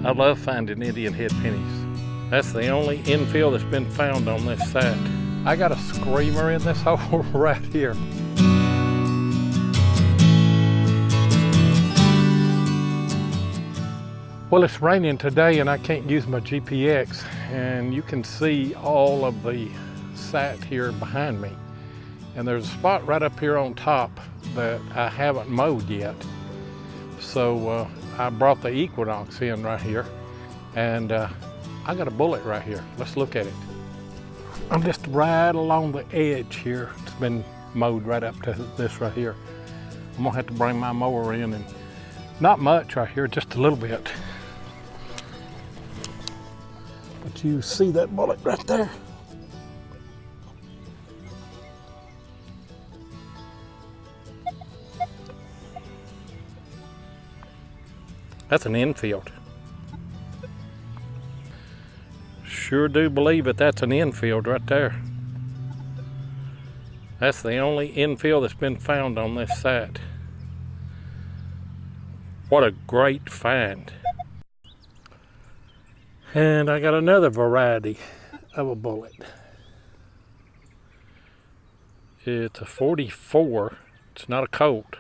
I love finding Indian head pennies. That's the only infill that's been found on this site. I got a screamer in this hole right here. Well, it's raining today and I can't use my GPX, and you can see all of the site here behind me. And there's a spot right up here on top that I haven't mowed yet. So I brought the Equinox in right here, and I got a bullet right here. Let's look at it. I'm just right along the edge here. It's been mowed right up to this right here. I'm gonna have to bring my mower in, and not much right here, just a little bit. But you see that bullet right there? That's an infield. Sure do believe it, that's an infield right there. That's the only infield that's been found on this site. What a great find. And I got another variety of a bullet. It's a 44, it's not a Colt.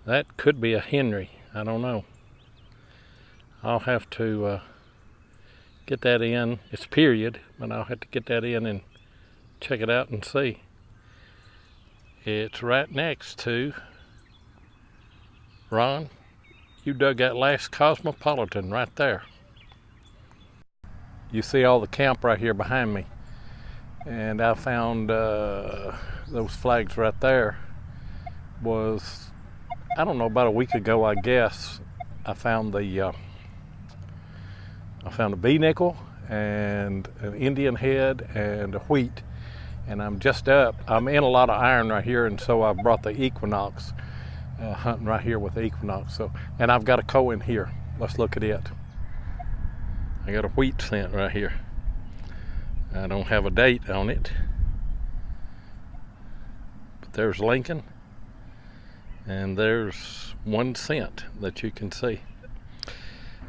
That could be a Henry, I don't know. I'll have to get that in. It's period, but I'll have to get that in and check it out and see. It's right next to, Ron, you dug that last Cosmopolitan right there. You see all the camp right here behind me. And I found those flags right there was, I don't know, about a week ago, I guess. I found the B nickel and an Indian head and a wheat, and I'm just up. I'm in a lot of iron right here, and so I brought the Equinox, hunting right here with the Equinox. So, and I've got a cow in here. Let's look at it. I got a wheat scent right here. I don't have a date on it, but there's Lincoln, and there's 1 cent that you can see.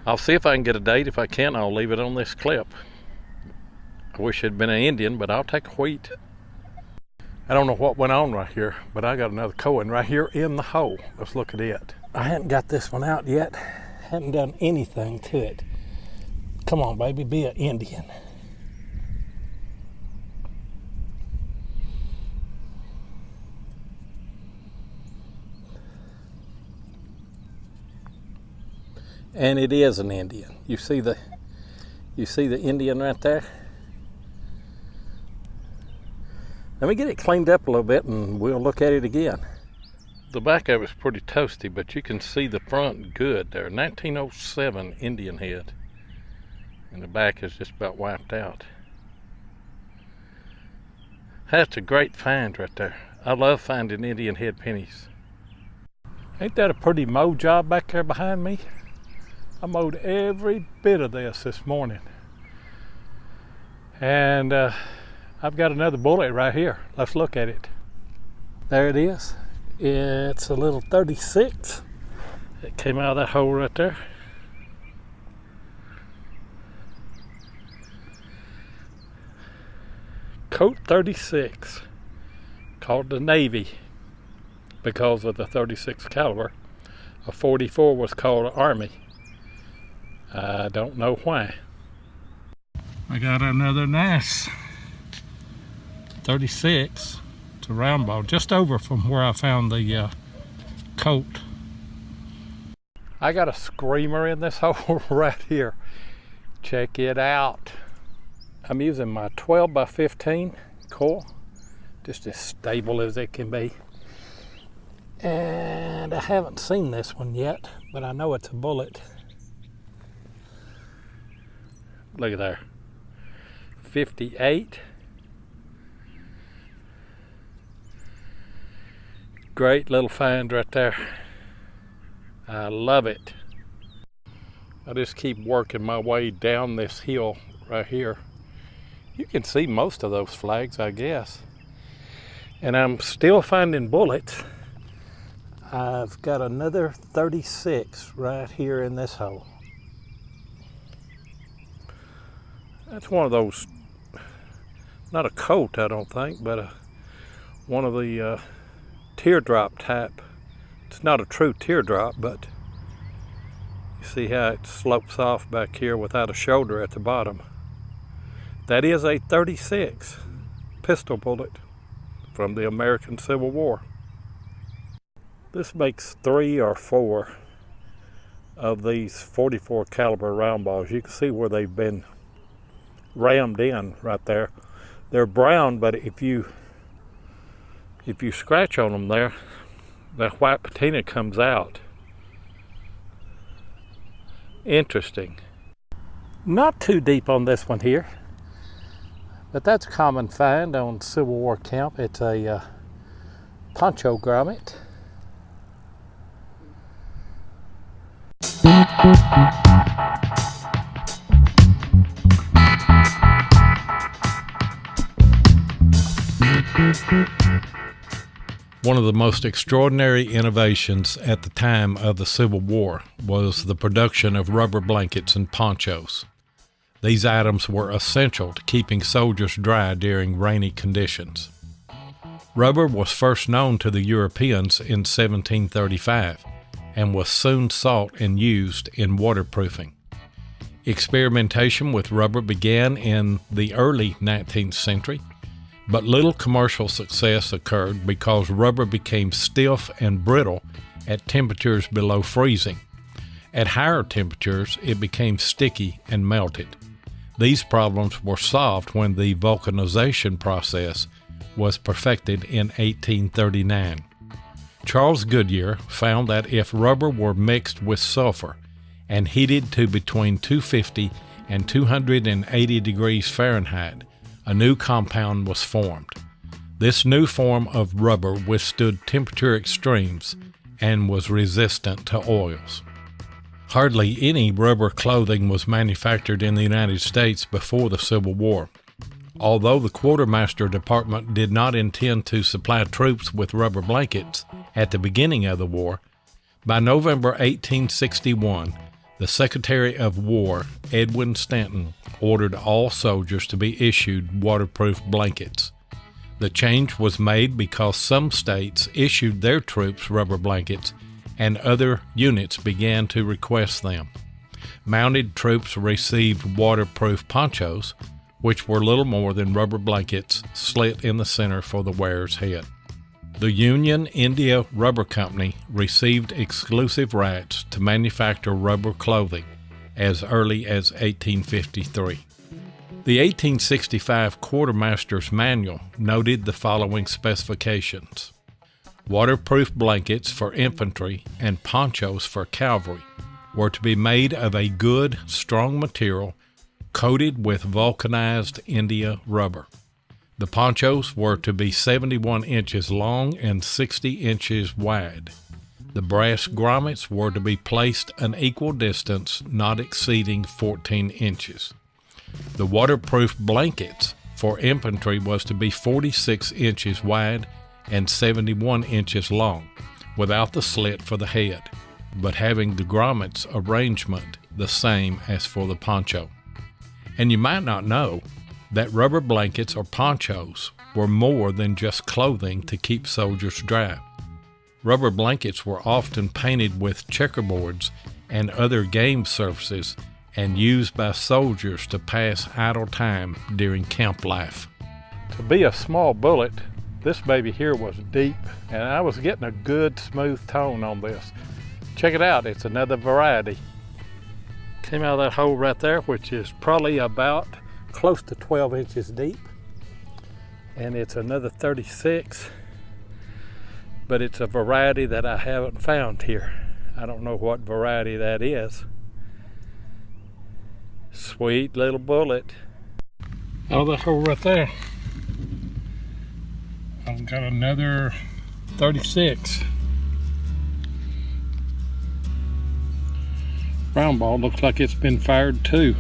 I'll see if I can get a date. If I can't, I'll leave it on this clip. I wish it had been an Indian, but I'll take a wheat. I don't know what went on right here, but I got another Cohen right here in the hole. Let's look at it. I hadn't got this one out yet. Hadn't done anything to it. Come on, baby, be an Indian. And it is an Indian. You see the Indian right there? Let me get it cleaned up a little bit and we'll look at it again. The back of it's pretty toasty, but you can see the front good there. 1907 Indian head. And the back is just about wiped out. That's a great find right there. I love finding Indian head pennies. Ain't that a pretty mow job back there behind me? I mowed every bit of this morning. And I've got another bullet right here. Let's look at it. There it is. It's a little 36. It came out of that hole right there. Colt 36, called the Navy because of the 36 caliber. A 44 was called Army. I don't know why. I got another nice 36. It's a round ball, just over from where I found the Colt. I got a screamer in this hole right here. Check it out. I'm using my 12 by 15 coil, just as stable as it can be. And I haven't seen this one yet, but I know it's a bullet. Look at there, 58. Great little find right there. I love it. I just keep working my way down this hill right here. You can see most of those flags, I guess. And I'm still finding bullets. I've got another 36 right here in this hole. That's one of those, not a Colt I don't think, but one of the teardrop type. It's not a true teardrop, but you see how it slopes off back here without a shoulder at the bottom. That is a 36 pistol bullet from the American Civil War. This makes 3 or 4 of these 44 caliber round balls. You can see where they've been rammed in right there. They're brown, but if you scratch on them there, that white patina comes out. Interesting. Not too deep on this one here, but that's a common find on Civil War camp. It's a Poncho grommet. One of the most extraordinary innovations at the time of the Civil War was the production of rubber blankets and ponchos. These items were essential to keeping soldiers dry during rainy conditions. Rubber was first known to the Europeans in 1735 and was soon sought and used in waterproofing. Experimentation with rubber began in the early 19th century, but little commercial success occurred because rubber became stiff and brittle at temperatures below freezing. At higher temperatures, it became sticky and melted. These problems were solved when the vulcanization process was perfected in 1839. Charles Goodyear found that if rubber were mixed with sulfur and heated to between 250 and 280 degrees Fahrenheit, a new compound was formed. This new form of rubber withstood temperature extremes and was resistant to oils. Hardly any rubber clothing was manufactured in the United States before the Civil War. Although the Quartermaster Department did not intend to supply troops with rubber blankets at the beginning of the war, by November 1861, the Secretary of War, Edwin Stanton, ordered all soldiers to be issued waterproof blankets. The change was made because some states issued their troops rubber blankets and other units began to request them. Mounted troops received waterproof ponchos, which were little more than rubber blankets slit in the center for the wearer's head. The Union India Rubber Company received exclusive rights to manufacture rubber clothing as early as 1853. The 1865 Quartermaster's Manual noted the following specifications: waterproof blankets for infantry and ponchos for cavalry were to be made of a good, strong material coated with vulcanized India rubber. The ponchos were to be 71 inches long and 60 inches wide. The brass grommets were to be placed an equal distance, not exceeding 14 inches. The waterproof blankets for infantry was to be 46 inches wide and 71 inches long, without the slit for the head, but having the grommets arrangement the same as for the poncho. And you might not know that rubber blankets or ponchos were more than just clothing to keep soldiers dry. Rubber blankets were often painted with checkerboards and other game surfaces and used by soldiers to pass idle time during camp life. To be a small bullet, this baby here was deep, and I was getting a good smooth tone on this. Check it out, it's another variety. Came out of that hole right there, which is probably about close to 12 inches deep, and it's another 36, but it's a variety that I haven't found here. I don't know what variety that is. Sweet little bullet. Oh, that hole right there. I've got another 36. Round ball looks like it's been fired too.